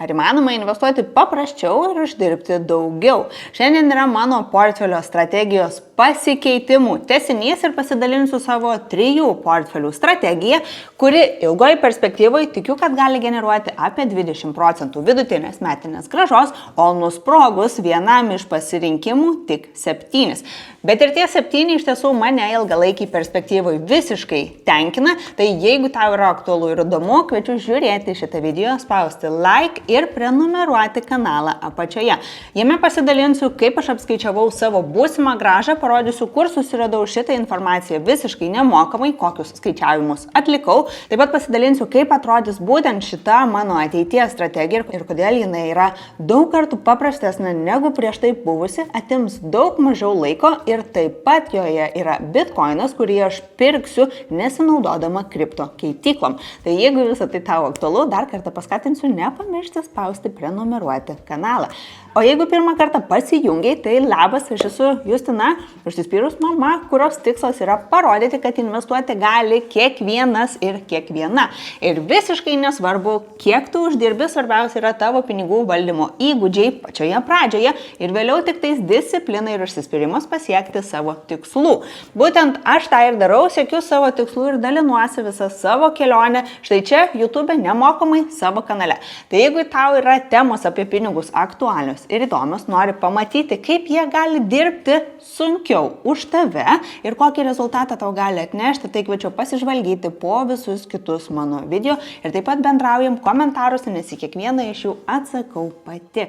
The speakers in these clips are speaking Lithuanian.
Ar įmanoma investuoti paprasčiau ir uždirbti daugiau? Šiandien yra mano portfelio strategijos pasikeitimų tęsinys ir pasidalinsiu savo 3 portfelių strategiją, kuri ilgoje perspektyvoje tikiu, kad gali generuoti apie 20% vidutinės metinės grąžos, o nusprogus vienam iš pasirinkimų tik 7. Bet ir tie 7 iš tiesų mane ilgalaikiai perspektyvoje visiškai tenkina, tai jeigu tau yra aktualu ir įdomu, kviečiu žiūrėti šitą video, spausti like ir prenumeruoti kanalą apačioje. Jame pasidalinsiu, kaip aš apskaičiavau savo būsimą grąžą, parodysiu, kur susiradau šitą informaciją visiškai nemokamai, kokius skaičiavimus atlikau. Taip pat pasidalinsiu, kaip atrodys būtent šita mano ateities strategija ir kodėl jinai yra daug kartų paprastesnė negu prieš tai buvusi, atims daug mažiau laiko ir taip pat joje yra bitcoinas, kurį aš pirksiu nesinaudodama kripto keityklom. Tai jeigu visą tai tau aktualu, dar kartą paskatinsiu nepamiršti spausti prenumeruoti kanalą. O jeigu pirmą kartą pasijungiai, tai labas, aš esu Justina, užsispyrus mama, kurios tikslas yra parodyti, kad investuoti gali kiekvienas ir kiekviena. Ir visiškai nesvarbu, kiek tu uždirbi, svarbiausia yra tavo pinigų valdymo įgūdžiai pačioje pradžioje ir vėliau tik tais disciplina ir užsispyrimas pasiekti savo tikslų. Būtent aš tą ir darau, siekiu savo tikslų ir dalinuosi visą savo kelionę. Štai čia YouTube nemokamai savo kanale. Tai jeigu tau yra temos apie pinigus aktualios ir įdomios, nori pamatyti, kaip jie gali dirbti sunkiau už tave ir kokį rezultatą tau gali atnešti, tai kviečiu pasižvalgyti po visus kitus mano video ir taip pat bendraujam komentaruose, nes į kiekvieną iš jų atsakau pati.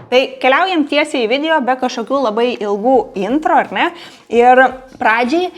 Tai keliaujam tiesiai į video be kažkokių labai ilgų intro, ar ne? Ir pradžiai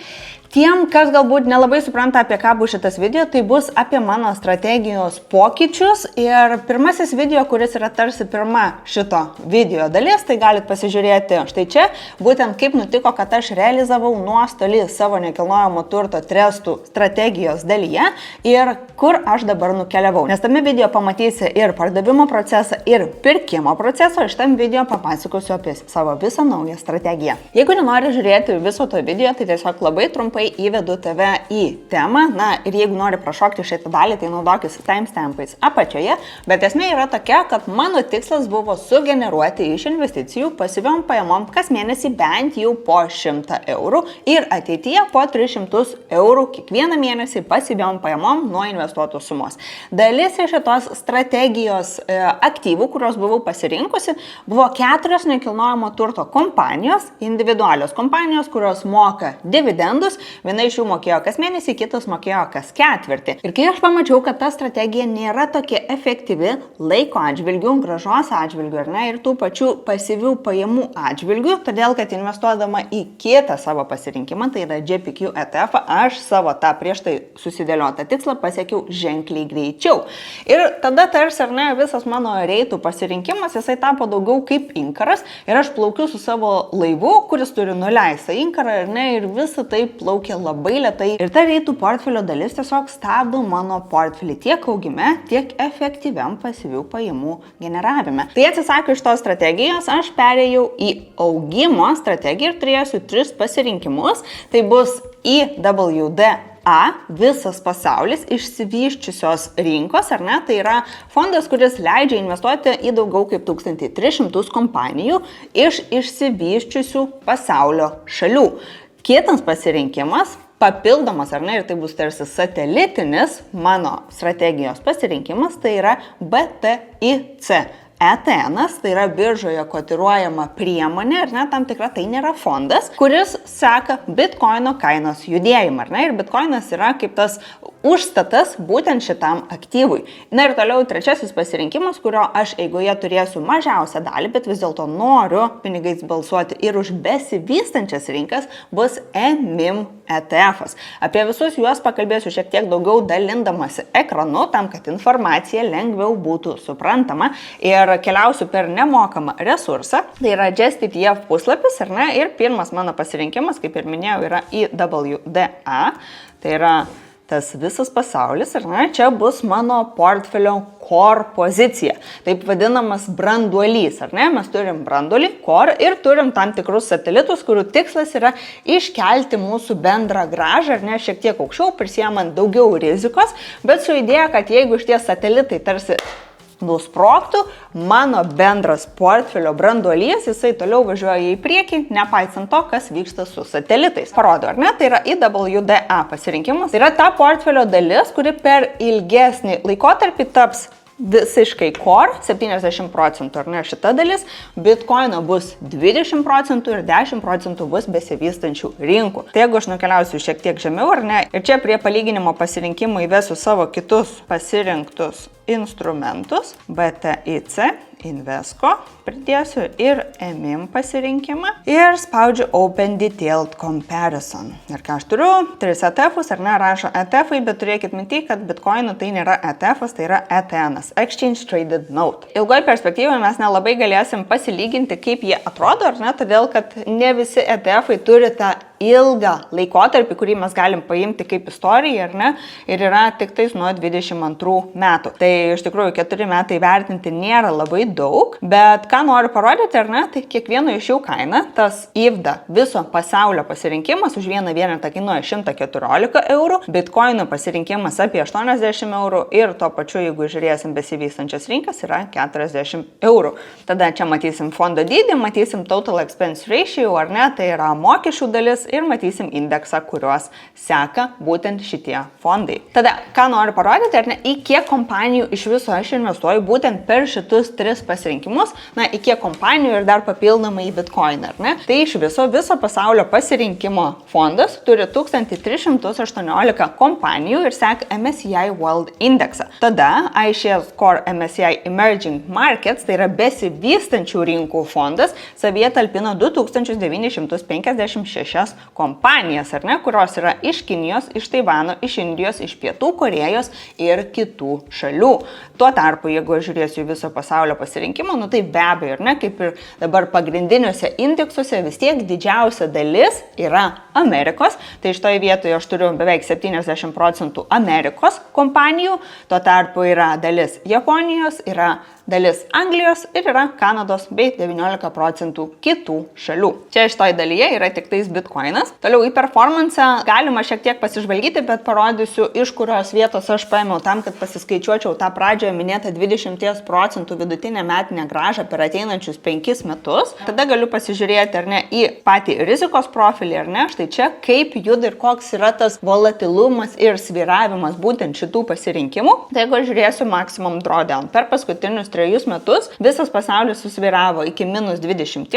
tiem, kas galbūt nelabai supranta, apie ką bus šitas video, tai bus apie mano strategijos pokyčius. Ir pirmasis video, kuris yra tarsi pirma šito video dalis, tai galit pasižiūrėti štai čia, būtent kaip nutiko, kad aš realizavau nuostolį savo nekilnojamo turto trestų strategijos dalyje ir kur aš dabar nukeliavau. Nes tame video pamatysi ir pardavimo procesą, ir pirkimo procesą, o šitam video papasakosiu apie savo visą naują strategiją. Jeigu nenori žiūrėti viso to video, tai tiesiog labai trumpai įvedu tave į temą. Na ir jeigu nori prašokti šitą dalį, tai naudokis timestampais apačioje. Bet esmė yra tokia, kad mano tikslas buvo sugeneruoti iš investicijų pasyviom pajamom kas mėnesį bent jau po 100 eurų ir ateityje po 300 eurų kiekvieną mėnesį pasyviom pajamom nuo investuotos sumos. Dalis iš šitos strategijos aktyvų, kurios buvau pasirinkusi, buvo 4 nekilnojamo turto kompanijos, individualios kompanijos, kurios moka dividendus. Viena iš jų mokėjo kas mėnesį, kitas mokėjo kas ketvirtį. Ir kai aš pamačiau, kad ta strategija nėra tokia efektyvi laiko atžvilgių, grąžos atžvilgių, ar ne, ir tų pačių pasyvių pajamų atžvilgių, todėl kad investuodama į kitą savo pasirinkimą, tai yra GPQ ETF, aš savo tą prieš tai susidėliotą tikslą pasiekiau ženkliai greičiau. Ir tada tarsi, ar ne, visas mano reitų pasirinkimas, jisai tapo daugiau kaip inkaras ir aš plaukiu su savo laivu, kuris turi nuleistą inkarą, ar ne, ir visą tai plaukia labai lėtai ir ta reitų portfelio dalis tiesiog stabdo mano portfelį tiek augime, tiek efektyviam pasyvių pajamų generavime. Tai atsisakius šitos strategijos, aš perėjau į augimo strategiją ir turėsiu 3 pasirinkimus. Tai bus IWDA, visas pasaulis, išsivysčiusios rinkos, ar ne? Tai yra fondas, kuris leidžia investuoti į daugiau kaip 1300 kompanijų iš išsivysčiusių pasaulio šalių. Kitas pasirinkimas, papildomas, ar ne, ir tai bus tarsi satelitinis mano strategijos pasirinkimas, tai yra BTIC. ETN-as, tai yra biržoje kotiruojama priemonė, ar ne, tam tikra, tai nėra fondas, kuris seka bitkoino kainos judėjimą, ar ne, ir bitkoinas yra kaip tas užstatas būtent šitam aktyvui. Na ir toliau trečiasis pasirinkimas, kurio aš eigoje turėsiu mažiausią dalį, bet vis dėlto noriu pinigais balsuoti ir už besivystančias rinkas, bus EMIM ETF-as. Apie visus juos pakalbėsiu šiek tiek daugiau dalindamasi ekranu, tam, kad informacija lengviau būtų suprantama ir keliausiu per nemokamą resursą. Tai yra JustETF puslapis, ar ne? Ir pirmas mano pasirinkimas, kaip ir minėjau, yra IWDA. Tai yra tas visas pasaulis, ar ne, čia bus mano portfelio core pozicija, taip vadinamas branduolys, ar ne, mes turim branduolį, core ir turim tam tikrus satelitus, kurių tikslas yra iškelti mūsų bendrą grąžą, ar ne, šiek tiek aukščiau, prisiemant daugiau rizikos, bet su idėja, kad jeigu šitie satelitai tarsi nusprogtų, mano bendras portfelio branduolys, jisai toliau važiuoja į priekį, nepaisant to, kas vyksta su satelitais. Parodo, ar ne? Tai yra IWDA pasirinkimas. Tai yra ta portfelio dalis, kuri per ilgesnį laikotarpį taps visiškai core, 70%, ar ne, šita dalis, bitkoino bus 20% ir 10% bus besivystančių rinkų. Tai jeigu aš nukeliausiu šiek tiek žemiau, ar ne, ir čia prie palyginimo pasirinkimų įvesiu savo kitus pasirinktus instrumentus, BTIC, Invesco, pridėsiu ir EMIM pasirinkimą ir spaudžiu Open Detailed Comparison. Ir ką aš turiu? 3 ETF-us, ar ne, rašo ETF-ai, bet turėkit minty, kad bitkoinų tai nėra ETF-as, tai yra ETN-as, Exchange Traded Note. Ilgoje perspektyvoje mes nelabai galėsim pasilyginti, kaip jie atrodo, ar ne, todėl, kad ne visi ETF-ai turi tą ilgą laikotarpį, kurį mes galim paimti kaip istoriją, ar ne, ir yra tik tais nuo 22 metų. Tai iš tikrųjų 4 metai vertinti nėra labai daug, bet ką noriu parodyti, ar ne, tai kiekvieno iš jų kaina, tas IVDA viso pasaulio pasirinkimas už vieną vienetą kainuoja 114 eurų, bitkoinų pasirinkimas apie 80 eurų ir tuo pačiu, jeigu žiūrėsim besivystančias rinkas, yra 40 eurų. Tada čia matysim fondo dydį, matysim total expense ratio, ar ne, tai yra mokesčių dalis ir matysim indeksą, kuriuos seka būtent šitie fondai. Tada, ką noriu parodyti, ar ne, į kiek kompanijų iš viso aš investuoju būtent per šitus 3 pasirinkimus, na, į kiek kompanijų ir dar papildomai į bitcoin, ar ne? Tai iš viso pasaulio pasirinkimo fondas turi 1318 kompanijų ir seka MSCI World indeksą. Tada iShares Core MSCI Emerging Markets, tai yra besivystančių rinkų fondas, savyje talpina 2956 kompanijas, ar ne, kurios yra iš Kinijos, iš Taivano, iš Indijos, iš Pietų Korėjos ir kitų šalių. Tuo tarpu, jeigu aš žiūrėsiu viso pasaulio pasirinkimo, nu tai be abejo, ar ne, kaip ir dabar pagrindiniuose indeksuose vis tiek didžiausia dalis yra Amerikos, tai šitoje vietoje aš turiu beveik 70% Amerikos kompanijų, tuo tarpu yra dalis Japonijos, yra dalis Anglijos ir yra Kanados bei 19% kitų šalių. Čia šitoje dalyje yra tik tais bitcoinas. Toliau į performance galima šiek tiek pasižvalgyti, bet parodysiu, iš kurios vietos aš paėmiau tam, kad pasiskaičiuočiau tą pradžioje minėtą 20% vidutinę metinę grąžą per ateinančius 5 metus. Tada galiu pasižiūrėti, ar ne, į patį rizikos profilį, ar ne, štai čia, kaip juda ir koks yra tas volatilumas ir sviravimas būtent šitų pasirinkimų. Tai jeigu žiūrėsiu maximum drawdown per paskutinius 3 metus, visas pasaulis susviravo iki minus 20%,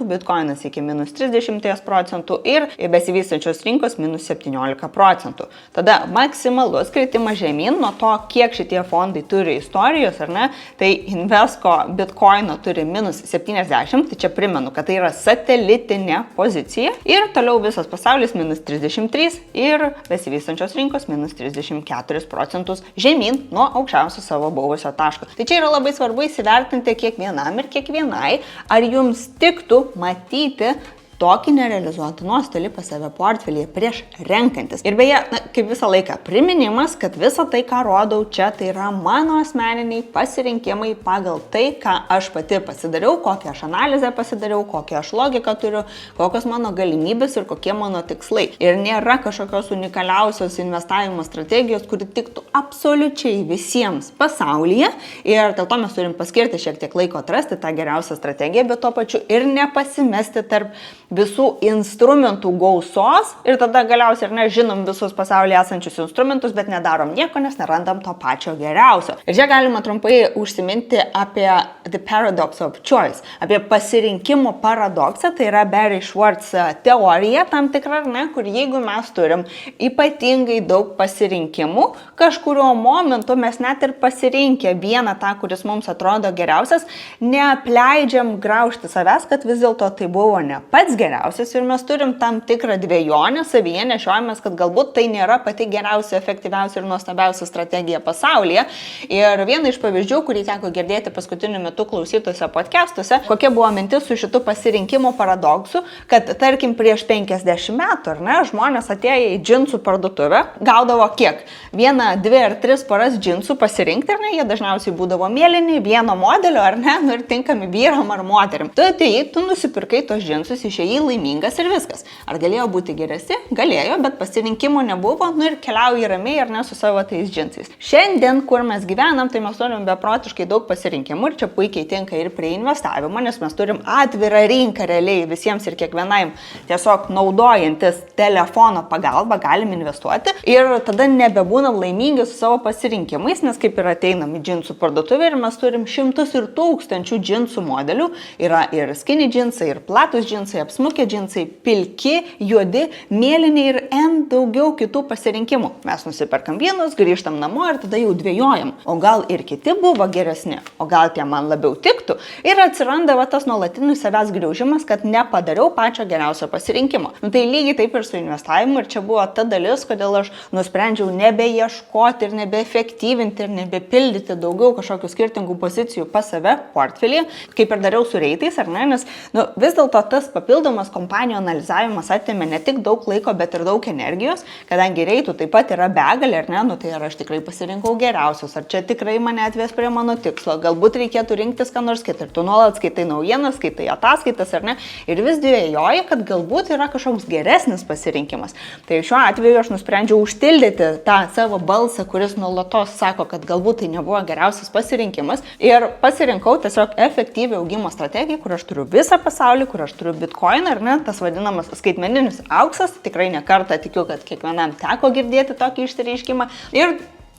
bitkoinas iki minus 30% ir besivystančios rinkos minus 17%. Tada maksimalus kritimas žemyn nuo to, kiek šitie fondai turi istorijos, ar ne, tai Invesco bitkoino turi minus 70, tai čia primenu, kad tai yra satelitinė pozicija ir toliau visas pasaulis minus 33 ir besivystančios rinkos minus 34% žemyn nuo aukščiausio savo buvusio taško. Tai čia yra labai svarbu įsivertinti kiekvienam ir kiekvienai, ar jums tiktų matyti tokį nerealizuotą nuostolį pas save portfelyje prieš renkantis. Ir beje, kaip visą laiką, priminimas, kad visa tai, ką rodau čia, tai yra mano asmeniniai pasirinkimai pagal tai, ką aš pati pasidariau, kokią aš analizę pasidariau, kokią aš logiką turiu, kokios mano galimybės ir kokie mano tikslai. Ir nėra kažkokios unikaliausios investavimo strategijos, kuri tiktų absoliučiai visiems pasaulyje. Ir dėl to mes turim paskirti šiek tiek laiko atrasti tą geriausią strategiją, bet tuo pačiu ir nepasimesti tarp visų instrumentų gausos ir tada galiausiai ir nežinom visus pasaulyje esančius instrumentus, bet nedarom nieko, nes nerandam to pačio geriausio. Ir čia galima trumpai užsiminti apie the paradox of choice, apie pasirinkimo paradoksą, tai yra Barry Schwartz teorija tam tikra, ne, kur jeigu mes turim ypatingai daug pasirinkimų, kažkurio momentu mes net ir pasirinkę vieną tą, kuris mums atrodo geriausias, neapleidžiam graužti savęs, kad vis dėlto tai buvo ne pats geriausias ir mes turim tam tikrą dvejonę savyje, nešiojamės, kad galbūt tai nėra pati geriausia, efektyviausia ir nuostabiausia strategija pasaulyje. Ir viena iš pavyzdžių, kurį teko girdėti paskutiniu metu klausytose podcastuose, kokia buvo mintis su šitu pasirinkimo paradoksu, kad tarkim prieš 50 metų, ar ne, žmonės atėję į džinsų parduotuvę, gaudavo kiek? 1, 2 ar 3 poras džinsų pasirinkti, ar ne, jie dažniausiai būdavo mėlyni, vieno modelio, ar ne, ir tinkami vyram ar moterim. Tu atėjai, tu nusipirkai tos džinsus, išėjai laimingas ir viskas. Ar galėjo būti geresni? Galėjo, bet pasirinkimo nebuvo, ir keliauji ramiai ar ne su savo tais džinsais. Šiandien, kur mes gyvenam, tai mes turim beprotiškai daug pasirinkimų ir čia puikiai tinka ir prie investavimo, nes mes turim atvirą rinką realiai visiems ir kiekvienam, tiesiog naudojantis telefono pagalba galim investuoti ir tada nebebūnam laimingi su savo pasirinkimais, nes kaip ir ateinam į džinsų parduotuvę ir mes turim šimtus ir tūkstančių džinsų modelių, yra ir skinny džinsai, ir platus džinsai, apsmukę džinsai, pilki, juodi, mėlyni ir daugiau kitų pasirinkimų. Mes nusiperkam vienus, grįžtam namo ir tada jau dvejojam. O gal ir kiti buvo geresni, o gal tie man labiau tiktų. Ir atsiranda tas nuolatinis savęs griaužimas, kad nepadariau pačio geriausio pasirinkimo. Tai lygiai taip ir su investavimu ir čia buvo ta dalis, kodėl aš nusprendžiau nebeieškoti ir nebeefektyvinti ir nebepildyti daugiau kažkokių skirtingų pozicijų pas save portfelį, kaip ir dariau su reitais, ar ne, nes vis dėlto tas papildomas kompanijų analizavimas atėmė ne tik daug laiko, bet ir daug energijos, kadangi reitų taip pat yra begalė, ar ne, tai ar aš tikrai pasirinkau geriausius, ar čia tikrai mane atves prie mano tikslo, galbūt reikėtų rinktis ką nors kitą, ir tu nuolat skaitai naujienas, skaitai ataskaitas, ar ne, ir vis dvejoji, kad galbūt yra kažkoks geresnis pasirinkimas. Tai šiuo atveju aš nusprendžiau užtildyti tą savo balsą, kuris nuolatos sako, kad galbūt tai nebuvo geriausias pasirinkimas ir pasirinkau tiesiog efektyvią augimo strategiją, kur aš turiu visą pasaulį, kur aš turiu bitcoiną, ar ne, tas vadinamas skaitmeninis auksas, tikrai ne kartą tikiu, kad kiekvienam teko girdėti tokį išsireiškimą. Ir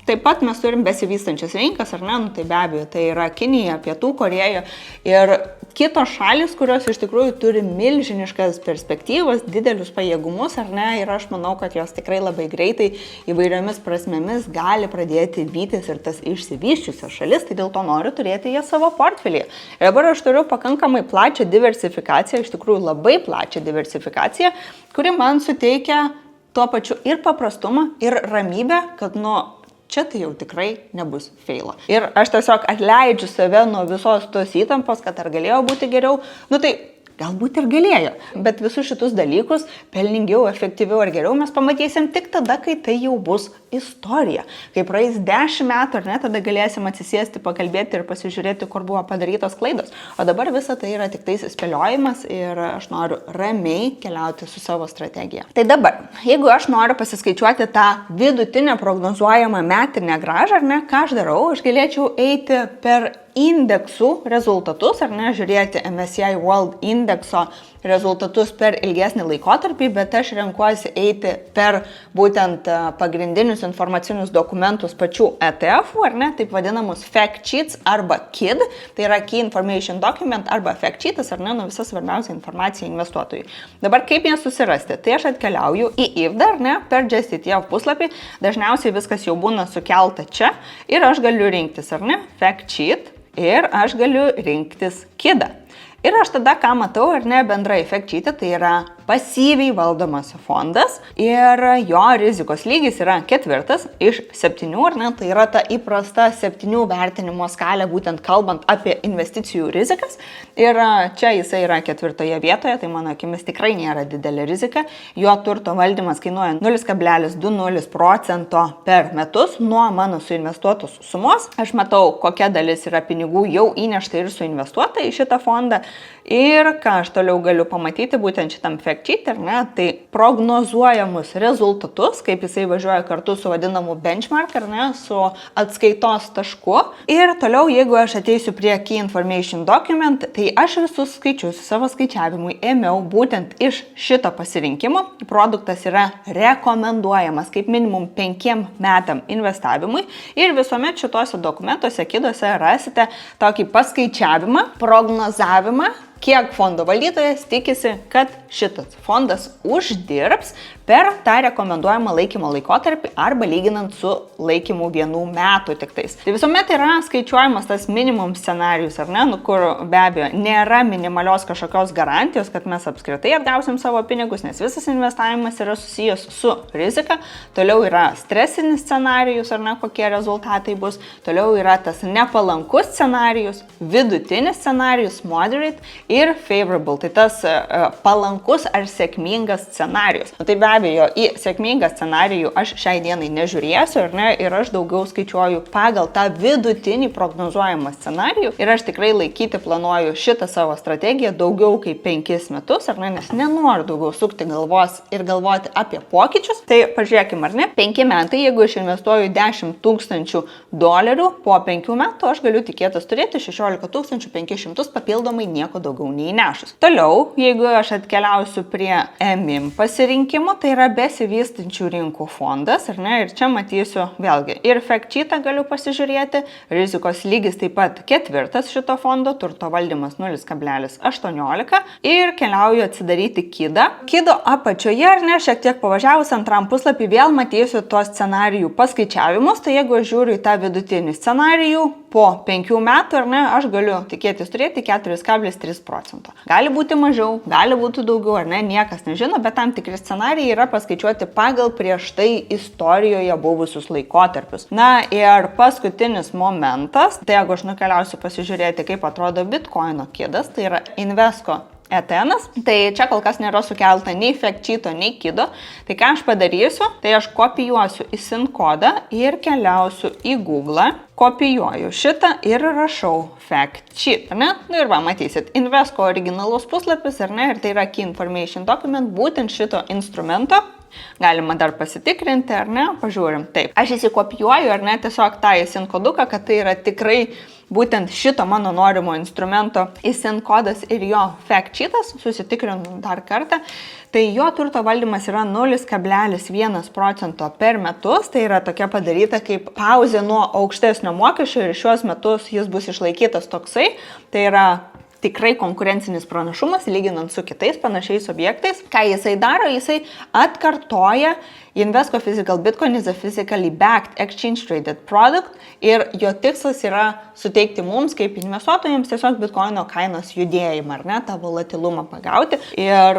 taip pat mes turim besivystančias rinkas, ar ne, tai be abejo, tai yra Kinija, Pietų Korėja ir kitos šalis, kurios iš tikrųjų turi milžiniškas perspektyvas, didelius pajėgumus, ar ne, ir aš manau, kad jos tikrai labai greitai įvairiomis prasmėmis gali pradėti vytis ir tas išsivysčiusias šalis, tai dėl to noriu turėti jas savo portfelyje. Ir dabar aš turiu pakankamai plačią diversifikaciją, iš tikrųjų labai plačią diversifikaciją, kuri man suteikia tuo pačiu ir paprastumą, ir ramybę, kad čia tai jau tikrai nebus feilo. Ir aš tiesiog atleidžiu save nuo visos tos įtampos, kad ar galėjo būti geriau. Tai galbūt ir galėjo. Bet visus šitus dalykus pelningiau, efektyviau ar geriau mes pamatysim tik tada, kai tai jau bus istorija. Kai praeis 10 metų, ar ne, tada galėsim atsisėsti, pakalbėti ir pasižiūrėti, kur buvo padarytos klaidos. O dabar visa tai yra tik tais spėliojimas ir aš noriu ramiai keliauti su savo strategija. Tai dabar, jeigu aš noriu pasiskaičiuoti tą vidutinę prognozuojamą metinę grąžą, ar ne, ką aš darau, aš galėčiau eiti per indeksų rezultatus, ar ne, žiūrėti MSCI World indekso rezultatus per ilgesnį laikotarpį, bet aš renkuosi eiti per būtent pagrindinius informacinius dokumentus pačių ETF-ų, ar ne, taip vadinamus fact sheets arba KID, tai yra Key Information Document arba fact sheetas, ar ne, visa svarbiausia informacija investuotojui. Dabar kaip ją susirasti? Tai aš atkeliauju į IVDA, ar ne, per Just ETF puslapį, dažniausiai viskas jau būna sukelta čia ir aš galiu rinktis, ar ne, fact sheet ir aš galiu rinktis KID-ą. Ir aš tada, ką matau, ar ne, bendrai fact sheet'e, tai yra pasyviai valdomas fondas ir jo rizikos lygis yra 4 iš 7, ar ne, tai yra ta įprasta 7 vertinimo skalė, būtent kalbant apie investicijų rizikas. Ir čia jisai yra 4 vietoje, tai mano akimis tikrai nėra didelė rizika. Jo turto valdymas kainuoja 0,20% per metus nuo mano suinvestuotos sumos. Aš matau, kokia dalis yra pinigų jau įnešta ir suinvestuota į šitą fondą. Ir ką aš toliau galiu pamatyti būtent šitam fact sheet, ar ne, tai prognozuojamus rezultatus, kaip jisai važiuoja kartu su vadinamu benchmark, ar ne, su atskaitos tašku. Ir toliau, jeigu aš ateisiu prie Key Information Document, tai aš visus skaičius savo skaičiavimui ėmiau būtent iš šito pasirinkimo. Produktas yra rekomenduojamas kaip minimum 5 metam investavimui ir visuomet šitose dokumentuose, KID-uose rasite tokį paskaičiavimą, prognozavimą kiek fondo valdytojas tikisi, kad šitas fondas uždirbs per tą rekomenduojamą laikymo laikotarpį arba lyginant su laikymu 1 metų tik tais. Tai visuomet yra skaičiuojamas tas minimum scenarijus, ar ne, kur be abejo nėra minimalios kažkokios garantijos, kad mes apskritai atgausim savo pinigus, nes visas investavimas yra susijęs su rizika. Toliau yra stresinis scenarijus, ar ne, kokie rezultatai bus. Toliau yra tas nepalankus scenarijus, vidutinis scenarijus, moderate ir favorable. Tai tas palankus ar sėkmingas scenarijus. Tai be abejo, į sėkmingą scenarijų aš šiai dienai nežiūrėsiu, ar ne, ir aš daugiau skaičiuoju pagal tą vidutinį prognozuojamą scenarijų ir aš tikrai laikyti planuoju šitą savo strategiją daugiau kaip 5 metus, ar ne, nes nenoriu daugiau sukti galvos ir galvoti apie pokyčius. Tai pažiūrėkime, ar ne, 5 metai, jeigu aš investuoju $10,000 po 5 metų, aš galiu tikėtis turėti 16,500 papildomai nieko daugiau neįnešus. Toliau, jeigu aš atkeliausiu prie EMIM pasirinkimo, tai yra besivystančių rinkų fondas, ar ne, ir čia matysiu vėlgi ir fact sheetą galiu pasižiūrėti, rizikos lygis taip pat 4 šito fondo, turto valdymas 0,18 ir keliauju atsidaryti KIDą. KIDo apačioje, ar ne, šiek tiek pavažiavus antram puslapį vėl matysiu tuos scenarijų paskaičiavimus, tai jeigu aš žiūriu į tą vidutinį scenarijų, po 5 metų, ar ne, aš galiu tikėtis turėti 4,3%. Gali būti mažiau, gali būti daugiau, ar ne, niekas nežino, bet tam tikri scenarijai yra paskaičiuoti pagal prieš tai istorijoje buvusius laikotarpius. Na ir paskutinis momentas, tai jeigu aš nukeliausiu pasižiūrėti, kaip atrodo Bitcoino KIDas, tai yra Invesco ETN'as, tai čia kol kas nėra sukelta nei fact sheeto, nei KIDo. Tai ką aš padarysiu, tai aš kopijuosiu į SIN kodą ir keliausiu į Google, kopijuoju šitą ir rašau fact sheet, ar ne? Nu ir va, matysit, Invesco originalus puslapis, ar ne? Ir tai yra Key Information Document, būtent šito instrumento. Galima dar pasitikrinti, ar ne? Pažiūrim. Taip, aš įsikopijuoju, ar ne, tiesiog tą SIN koduką, kad tai yra tikrai būtent šito mano norimo instrumento SIN kodas ir jo fact sheetas, susitikrinu dar kartą, tai jo turto valdymas yra 0,1% per metus, tai yra tokia padaryta kaip pauzė nuo aukštesnio mokesčio ir šiuos metus jis bus išlaikytas toksai, tai yra tikrai konkurencinis pranašumas, lyginant su kitais panašiais objektais. Ką jisai daro? Jisai atkartoja Invesco Physical Bitcoin is a physically backed exchange traded product ir jo tikslas yra suteikti mums kaip investuotojams tiesiog Bitcoino kainos judėjimą, ar ne, tą volatilumą pagauti. Ir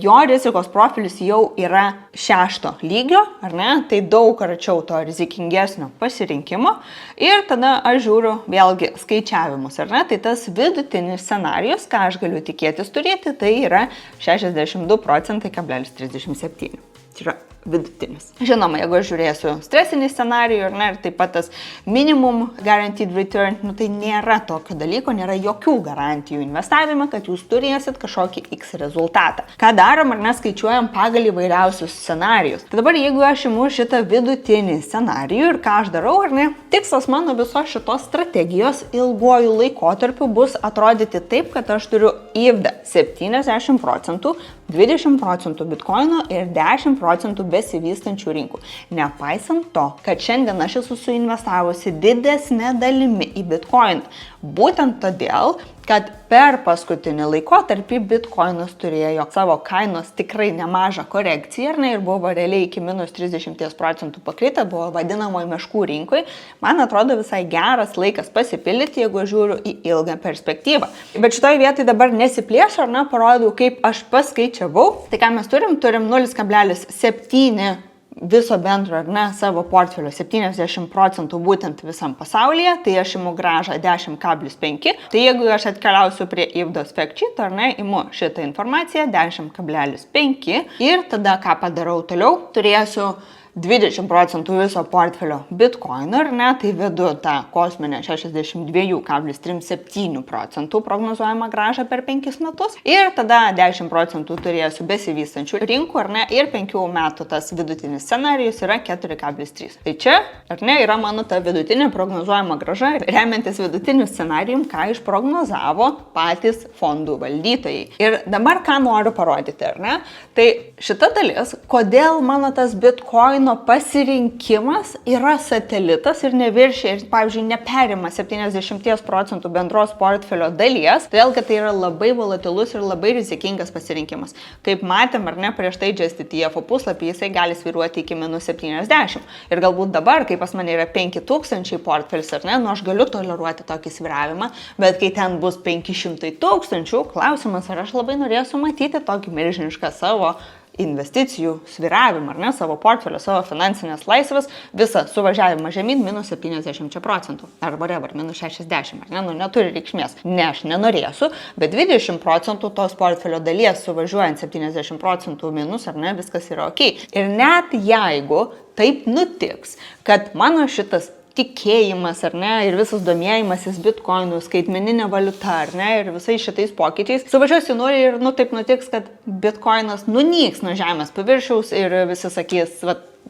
jo rizikos profilis jau yra 6 lygio, ar ne, tai daug arčiau to rizikingesnio pasirinkimo. Ir tada aš žiūriu vėlgi skaičiavimus, ar ne, tai tas vidutinis scenarijus, ką aš galiu tikėtis turėti, tai yra 62,37%. Tai yra vidutinis. Žinoma, jeigu aš žiūrėsiu stresinį scenarijų, ar ne, ir taip pat tas minimum guaranteed return, nu tai nėra tokio dalyko, nėra jokių garantijų investavime, kad jūs turėsit kažkokį X rezultatą. Ką darom, ar neskaičiuojam pagal įvairiausius scenarijus. Tai dabar, jeigu aš imu šitą vidutinį scenarijų ir ką aš darau, ar ne, tikslas mano visos šitos strategijos ilguoju laikotarpiu bus atrodyti taip, kad aš turiu įvdą 70%, 20% bitkoino ir 10% besivystančių rinkų. Nepaisant to, kad šiandien aš esu suinvestavusi didesnė dalimi į bitkoiną. Būtent todėl, kad per paskutinį laikotarpį bitkoinas turėjo savo kainos tikrai nemažą korekciją, ar ne, ir buvo realiai iki minus 30% pakritę, buvo vadinamoji meškų rinkoj. Man atrodo visai geras laikas pasipildyti, jeigu žiūriu į ilgą perspektyvą. Bet šitoje vietoje dabar nesiplėšiu, ar ne, parodau, kaip aš paskaičiavau. Tai ką mes turim 0,7 viso bendro, ar ne, savo portfelio 70% būtent visam pasaulyje, tai aš imu gražą 10,5. Tai jeigu aš atkeliausiu prie IVDOS fact sheet, ar ne, imu šitą informaciją 10,5 ir tada ką padarau toliau, turėsiu 20% viso portfelio bitkoino, ar ne, tai vedu tą kosminę 62,37% prognozuojamą grąžą per 5 metus ir tada 10% turėsiu besivystančių rinkų, ar ne, ir 5 metų tas vidutinis scenarijus yra 4,3. Tai čia, ar ne, yra mano ta vidutinė prognozuojama grąža, remiantis vidutiniu scenarijum, ką išprognozavo patys fondų valdytojai. Ir dabar ką noriu parodyti, ar ne, tai šita dalis, kodėl mano tas bitkoino mano pasirinkimas yra satelitas ir neviršia, ir, pavyzdžiui, neperima 70% bendros portfelio dalies, todėl, kad tai yra labai volatilus ir labai rizikingas pasirinkimas. Kaip matėm, ar ne, prieš tai Just ETF puslapį jisai gali svyruoti iki -70. Ir galbūt dabar, kai pas mane yra 5000 portfelis, ar ne, nu aš galiu toleruoti tokį svyravimą, bet kai ten bus 500 000, klausimas, ar aš labai norėsiu matyti tokį milžinišką savo investicijų svyravimą, ar ne, savo portfelio, savo finansinės laisvės, visą suvažiavimą žemyn -70%, arba -60%, ar ne, nu neturi reikšmės. Ne, aš nenorėsiu, bet 20% tos portfelio dalies suvažiuojant 70% minus, ar ne, viskas yra ok. Ir net jeigu taip nutiks, kad mano šitas tikėjimas, ar ne, ir visas domėjimasis bitkoinų, skaitmeninė valiuta, ar ne, ir visais šitais pokyčiais suvažiuosi nori ir, nu, taip nutiks, kad bitkoinas nunyks nuo žemės paviršiaus ir visi sakys,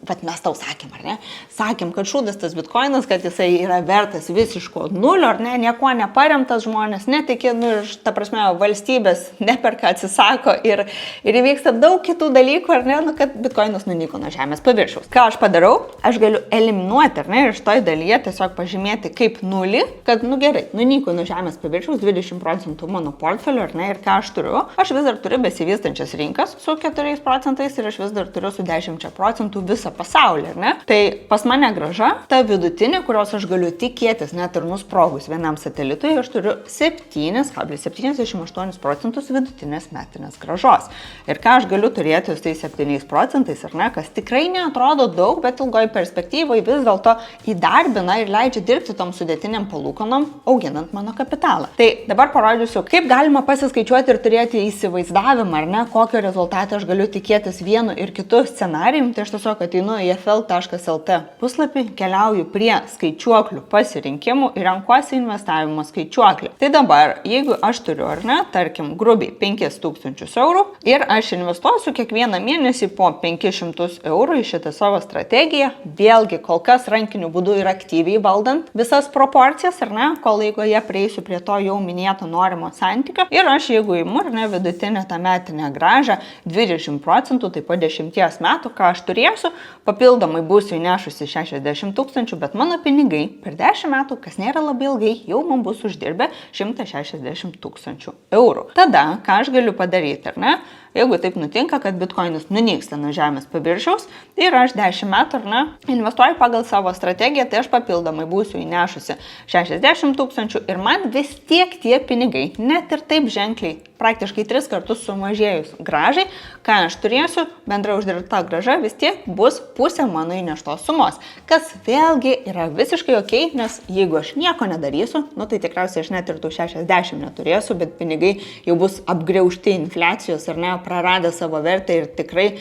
vat mes tau sakėm, ar ne? Sakėm, kad šūdas tas bitkoinas, kad jisai yra vertas visiško nulio, ar ne? Nieko neparemtas, žmonės netikė, nu ir, ta prasme, valstybės neperka, atsisako ir įvyksta daug kitų dalykų, ar ne? Nu, kad bitkoinas nunyko nuo žemės paviršiaus. Ką aš padarau? Aš galiu eliminuoti, ar ne? Ir šitoj dalyje tiesiog pažymėti kaip nulį, kad, nu gerai, nunyko nuo žemės paviršiaus 20% mano portfelio, ar ne? Ir ką aš turiu? Aš vis dar turiu besivystančias rinkas su 4% ir aš vis dar turiu su 10% visą pasaulį, ar ne? Tai pas mane grąža, ta vidutinė, kurios aš galiu tikėtis net ir nusprogus vienam satelitui, aš turiu 7,78% vidutinės metinės grąžos. Ir ką aš galiu turėti su tais 7%, ar ne? Kas tikrai neatrodo daug, bet ilgoj perspektyvoje vis dėlto įdarbina ir leidžia dirbti tom sudėtiniam palūkanom, auginant mano kapitalą. Tai dabar parodžiusiu, kaip galima pasiskaičiuoti ir turėti įsivaizdavimą, ar ne, kokio rezultato aš galiu tikėtis vienu ir kitu scenarijum. Tai aš tiesiog ateinu į fl.lt puslapį, keliauju prie skaičiuoklių pasirinkimų ir renkuosi investavimo skaičiuoklį. Tai dabar, jeigu aš turiu, ar ne, tarkim, grubiai 5000 eurų ir aš investuosiu kiekvieną mėnesį po 500 eurų į šitą savo strategiją, vėlgi kol kas rankiniu būdu ir aktyviai valdant visas proporcijas, ar ne, kol eigoje prieisiu prie to jau minėto norimo santykio ir aš, jeigu įimu, ar ne, vidutinę tą metinę grąžą 20%, tai po 10 metų, ką aš turėsiu, papildomai būsiu įnešusi 60 000, bet mano pinigai per 10 metų, kas nėra labai ilgai, jau man bus uždirbę 160 000 eurų. Tada, ką aš galiu padaryti, ar ne? Jeigu taip nutinka, kad bitkoinas nunyksta nuo žemės paviršiaus ir aš 10 metų, ar ne, investuoju pagal savo strategiją, tai aš papildomai būsiu įnešusi 60 000 ir man vis tiek tie pinigai, net ir taip ženkliai, praktiškai 3 kartus sumažėjus grąžai, ką aš turėsiu, bendra uždirbta grąža vis tiek bus pusė mano įneštos sumos, kas vėlgi yra visiškai ok, nes jeigu aš nieko nedarysiu, nu tai tikriausiai aš net ir tų 60 neturėsiu, bet pinigai jau bus apgriaužti infliacijos, ar ne, praradę savo vertę ir tikrai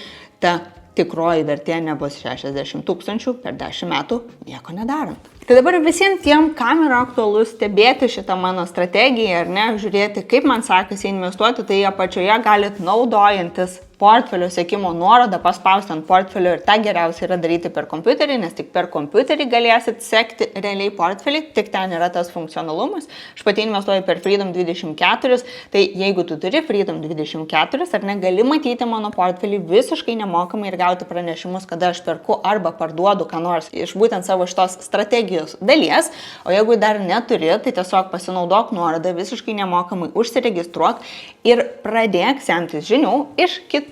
ta tikroji vertė nebus 60 000 per 10 metų nieko nedarant. Tai dabar visiems tiem, kam yra aktualu stebėti šitą mano strategiją, ar ne, žiūrėti, kaip man sekasi investuoti, tai apačioje galit naudojantis portfelio sekimo nuorodą paspausti ant portfelio ir tą geriausia yra daryti per kompiuterį, nes tik per kompiuterį galėsit sekti realiai portfelį, tik ten yra tas funkcionalumas. Aš pati investuoju per Freedom 24, tai jeigu tu turi Freedom 24, ar ne, gali matyti mano portfelį visiškai nemokamai ir gauti pranešimus, kada aš perku arba parduodu ką nors iš būtent savo šitos strategijos dalies, o jeigu dar neturi, tai tiesiog pasinaudok nuorodą visiškai nemokamai, užsiregistruok ir pradėk semtis žinių iš kitų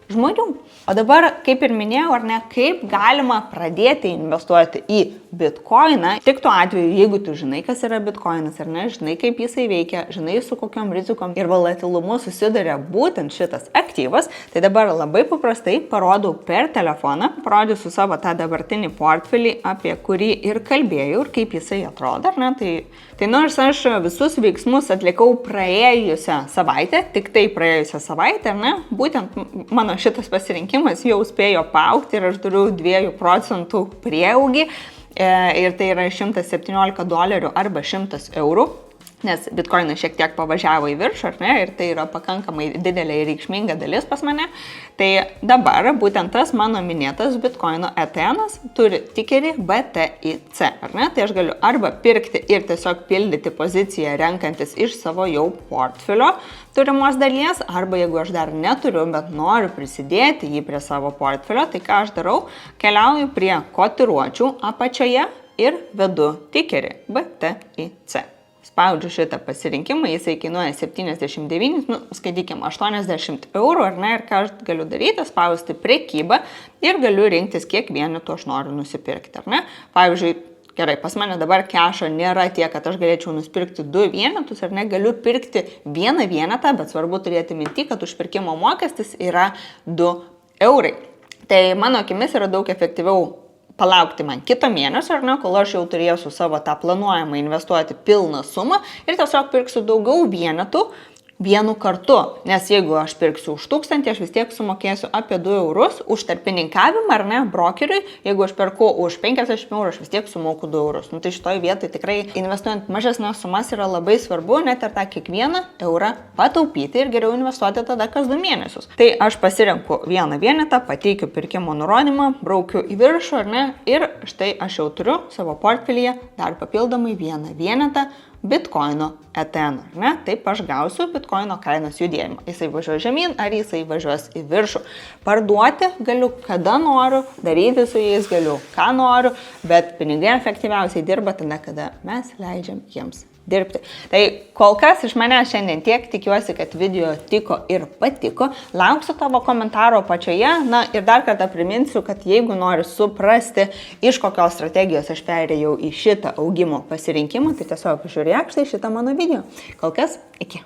žmonių. O dabar, kaip ir minėjau, ar ne, kaip galima pradėti investuoti į bitkoiną, tik tuo atveju, jeigu tu žinai, kas yra bitkoinas, ar ne, žinai, kaip jisai veikia, žinai, su kokiom rizikom ir volatilumu susiduria būtent šitas aktyvas, tai dabar labai paprastai parodau per telefoną, parodysiu savo tą dabartinį portfelį, apie kurį ir kalbėjau ir kaip jisai atrodo, ar ne, tai nors aš visus veiksmus atlikau praėjusią savaitę, tik tai praėjusią savaitę, ar ne, būtent mano šitas pasirinkimas jau spėjo paaugti ir aš turiu 2% prieaugį ir tai yra $117 arba 100 eurų. nes bitkoinas šiek tiek pavažiavo į viršų, ar ne, ir tai yra pakankamai didelė ir reikšminga dalis pas mane. Tai dabar būtent tas mano minėtas bitkoino ETN'as turi tikerį BTIC, ar ne? Tai aš galiu arba pirkti ir tiesiog pildyti poziciją renkantis iš savo jau portfelio turimos dalies, arba jeigu aš dar neturiu, bet noriu prisidėti jį prie savo portfelio, tai ką aš darau, keliauju prie kotiruočių apačioje ir vedu tikerį BTIC. Spaudžiu šitą pasirinkimą, jisai kainuoja 79, skaitykime, 80 eurų, ar ne, ir ką aš galiu daryti, spausti prekybą ir galiu rinktis, kiek vienetų aš noriu nusipirkti, ar ne. Pavyzdžiui, gerai, pas mane dabar kešo nėra tiek, kad aš galėčiau nusipirkti 2 vienetus, ar ne, galiu pirkti 1 vienetą, bet svarbu turėti minty, kad užpirkimo mokestis yra 2 eurai. Tai mano akimis yra daug efektyviau palaukti man kito mėnesio, ar ne, kol aš jau turėsiu savo tą planuojamą investuoti pilną sumą ir tiesiog pirksiu daugiau vienetų vienu kartu, nes jeigu aš pirksiu už 1000, aš vis tiek sumokėsiu apie 2 eurus už tarpininkavimą, ar ne, brokeriui, jeigu aš perku už 50 eurų, aš vis tiek sumoku 2 eurus. Tai šitoj vietoj tikrai investuojant mažesnės sumas yra labai svarbu net ir tą kiekvieną eurą pataupyti ir geriau investuoti tada kas 2 mėnesius. Tai aš pasirenku vieną vienetą, pateikiu pirkimo nurodymą, braukiu į viršų, ar ne, ir štai aš jau turiu savo portfelyje dar papildomai vieną vienetą bitkoino ETN, ar ne? Taip aš gausiu bitkoino kainos judėjimą. Jisai važiuos žemyn, ar jisai važiuos į viršų. Parduoti galiu kada noriu, daryti su jais galiu ką noriu, bet pinigai efektyviausiai dirba tada, kada mes leidžiam jiems dirbti. Tai kol kas iš manęs šiandien tiek, tikiuosi, kad video tiko ir patiko. Lauksiu tavo komentaro apačioje. Na ir dar kartą priminsiu, kad jeigu nori suprasti, iš kokios strategijos aš perėjau į šitą augimo pasirinkimą, tai tiesiog žiūrėk štai šitą mano video. Kol kas, iki.